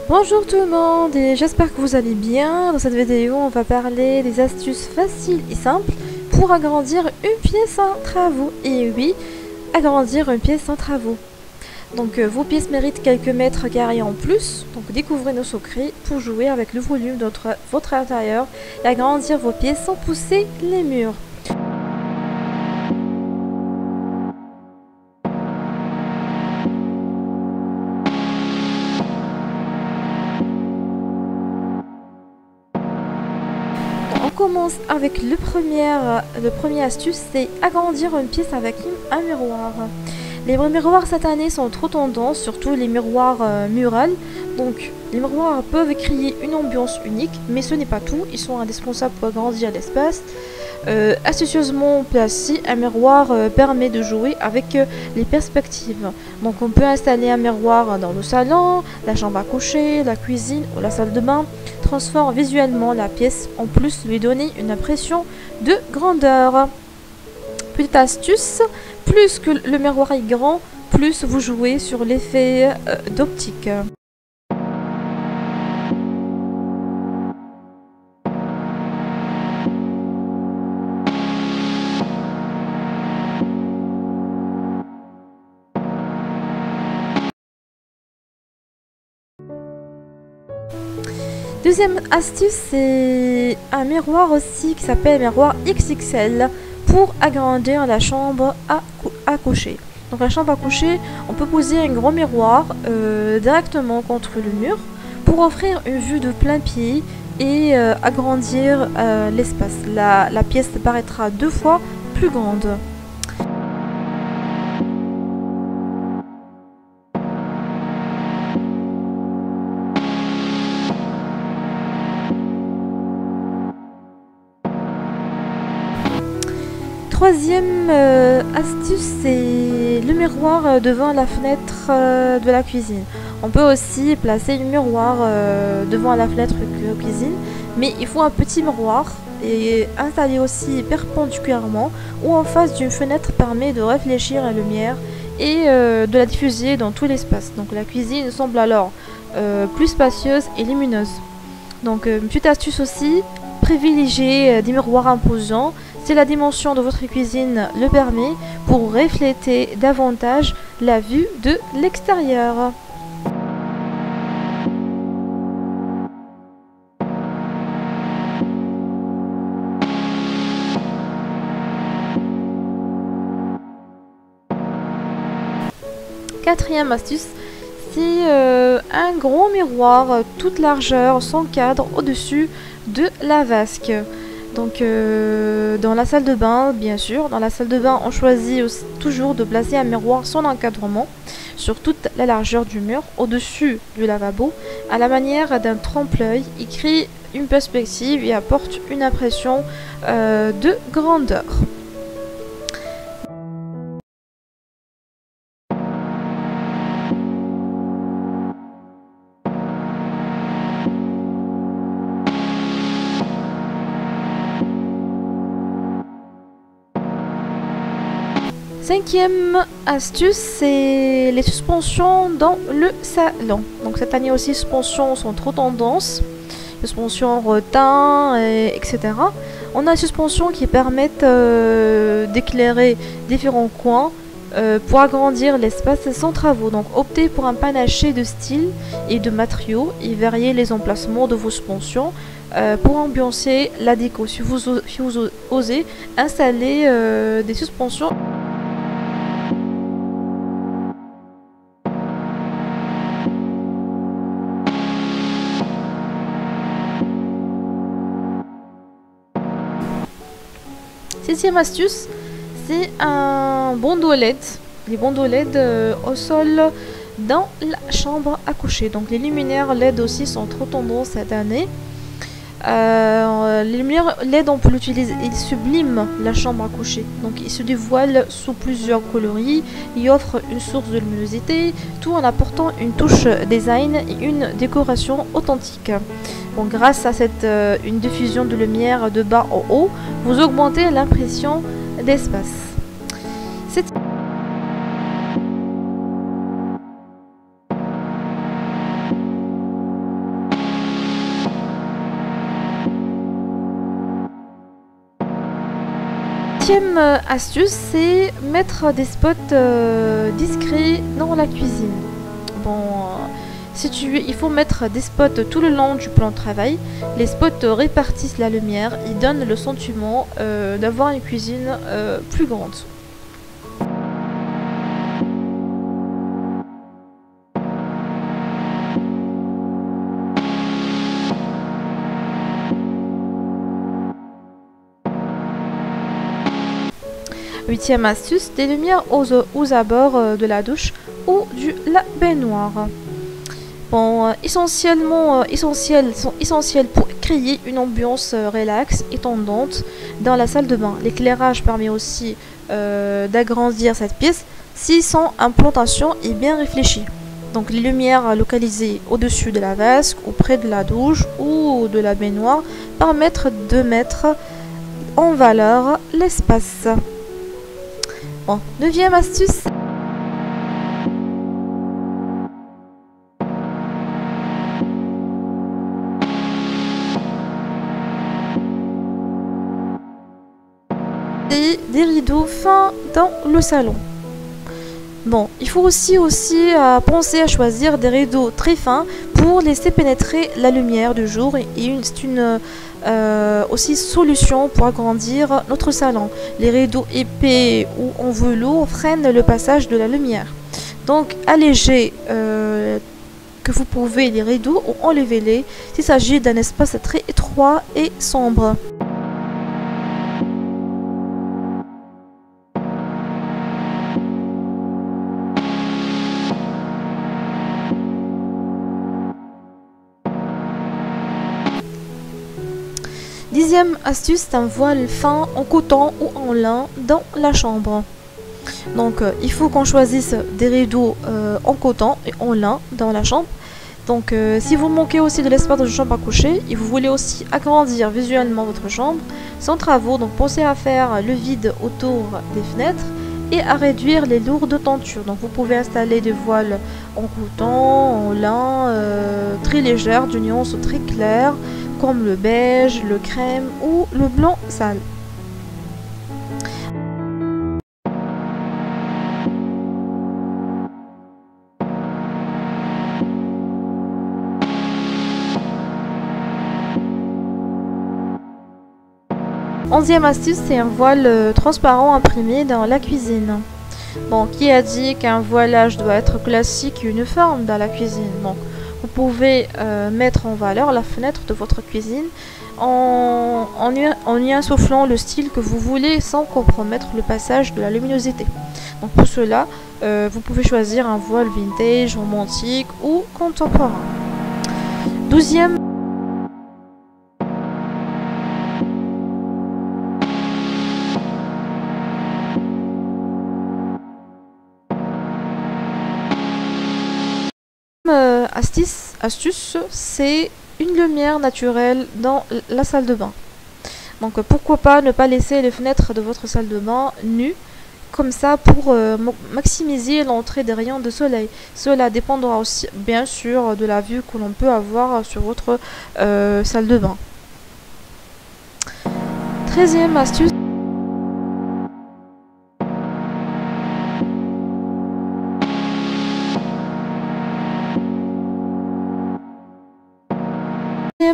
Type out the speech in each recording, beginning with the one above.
Bonjour tout le monde et j'espère que vous allez bien. Dans cette vidéo, on va parler des astuces faciles et simples pour agrandir une pièce sans travaux. Et oui, agrandir une pièce sans travaux. Donc vos pièces méritent quelques mètres carrés en plus. Donc découvrez nos secrets pour jouer avec le volume de votre intérieur et agrandir vos pièces sans pousser les murs. On commence avec le premier astuce, c'est agrandir une pièce avec un miroir. Les miroirs cette année sont trop tendance, surtout les miroirs murales. Donc les miroirs peuvent créer une ambiance unique, mais ce n'est pas tout, ils sont indispensables pour agrandir l'espace. Astucieusement placé, un miroir permet de jouer avec les perspectives. Donc on peut installer un miroir dans le salon, la chambre à coucher, la cuisine ou la salle de bain. Transforme visuellement la pièce, en plus lui donner une impression de grandeur. Petite astuce, plus que le miroir est grand, plus vous jouez sur l'effet d'optique. Deuxième astuce, c'est un miroir aussi qui s'appelle miroir XXL pour agrandir la chambre à coucher. Donc la chambre à coucher, on peut poser un grand miroir directement contre le mur pour offrir une vue de plein pied et agrandir l'espace. La pièce paraîtra 2 fois plus grande. Troisième astuce, c'est le miroir devant la fenêtre de la cuisine. On peut aussi placer le miroir devant la fenêtre de la cuisine, mais il faut un petit miroir et installé aussi perpendiculairement ou en face d'une fenêtre permet de réfléchir la lumière et de la diffuser dans tout l'espace. Donc la cuisine semble alors plus spacieuse et lumineuse. Donc une petite astuce aussi, privilégier des miroirs imposants si la dimension de votre cuisine le permet pour refléter davantage la vue de l'extérieur. Quatrième astuce, c'est un grand miroir toute largeur sans cadre au-dessus de la vasque. Donc dans la salle de bain, bien sûr, dans la salle de bain, on choisit toujours de placer un miroir sans encadrement sur toute la largeur du mur, au-dessus du lavabo, à la manière d'un trompe-l'œil. Il crée une perspective et apporte une impression de grandeur. Cinquième astuce, c'est les suspensions dans le salon. Donc cette année aussi, les suspensions sont trop tendance. Suspensions en rotin, etc. On a des suspensions qui permettent d'éclairer différents coins pour agrandir l'espace sans travaux. Donc optez pour un panaché de styles et de matériaux et variez les emplacements de vos suspensions pour ambiancer la déco. Si vous osez installer des suspensions. Sixième astuce, c'est un bandeau LED. Les bandeaux LED au sol dans la chambre à coucher. Donc les luminaires LED aussi sont trop tendance cette année. Les lumières LED, on peut l'utiliser, ils subliment la chambre à coucher. Donc ils se dévoilent sous plusieurs coloris, ils offrent une source de luminosité, tout en apportant une touche design et une décoration authentique. Bon, grâce à une diffusion de lumière de bas en haut, vous augmentez l'impression d'espace. Huitième astuce, c'est mettre des spots discrets dans la cuisine. Bon, il faut mettre des spots tout le long du plan de travail. Les spots répartissent la lumière et donnent le sentiment d'avoir une cuisine plus grande. Huitième astuce, des lumières aux abords de la douche ou la baignoire. Bon, sont essentiels pour créer une ambiance relaxe et tendante dans la salle de bain. L'éclairage permet aussi d'agrandir cette pièce si son implantation est bien réfléchie. Donc les lumières localisées au-dessus de la vasque ou près de la douche ou de la baignoire permettent de mettre en valeur l'espace. Bon, neuvième astuce. Des rideaux fins dans le salon. Bon, il faut aussi penser à choisir des rideaux très fins pour laisser pénétrer la lumière du jour et c'est une aussi solution pour agrandir notre salon. Les rideaux épais ou en velours freinent le passage de la lumière. Donc allégez que vous pouvez les rideaux ou enlevez-les s'il s'agit d'un espace très étroit et sombre. Dixième astuce, c'est un voile fin en coton ou en lin dans la chambre. Donc il faut qu'on choisisse des rideaux en coton et en lin dans la chambre. Donc si vous manquez aussi de l'espace dans une chambre à coucher et vous voulez aussi agrandir visuellement votre chambre, sans travaux, donc pensez à faire le vide autour des fenêtres et à réduire les lourdes tentures. Donc vous pouvez installer des voiles en coton, en lin, très légères, de nuances très claires, comme le beige, le crème ou le blanc sale. Onzième astuce, c'est un voile transparent imprimé dans la cuisine. Bon, qui a dit qu'un voilage doit être classique et uniforme dans la cuisine? Donc, vous pouvez mettre en valeur la fenêtre de votre cuisine en y insufflant le style que vous voulez sans compromettre le passage de la luminosité. Donc pour cela, vous pouvez choisir un voile vintage, romantique ou contemporain. Douzième astuce, c'est une lumière naturelle dans la salle de bain. Donc pourquoi pas ne pas laisser les fenêtres de votre salle de bain nues, comme ça pour maximiser l'entrée des rayons de soleil. Cela dépendra aussi bien sûr de la vue que l'on peut avoir sur votre salle de bain. 13e astuce.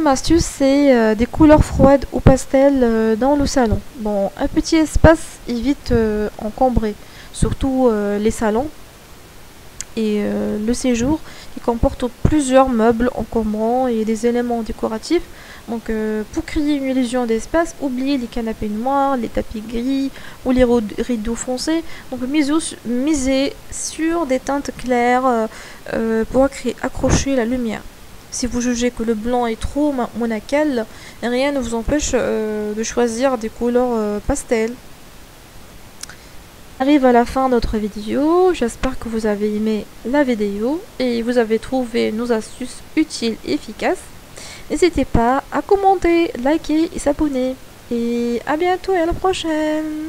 Astuce, c'est des couleurs froides ou pastel dans le salon. Bon, un petit espace évite encombrer, surtout les salons et le séjour qui comporte plusieurs meubles encombrants et des éléments décoratifs. Donc pour créer une illusion d'espace, oubliez les canapés noirs, les tapis gris ou les rideaux foncés. Donc misez sur des teintes claires pour accrocher la lumière. Si vous jugez que le blanc est trop monacal, rien ne vous empêche de choisir des couleurs pastel. On arrive à la fin de notre vidéo. J'espère que vous avez aimé la vidéo et vous avez trouvé nos astuces utiles et efficaces. N'hésitez pas à commenter, liker et s'abonner. Et à bientôt et à la prochaine!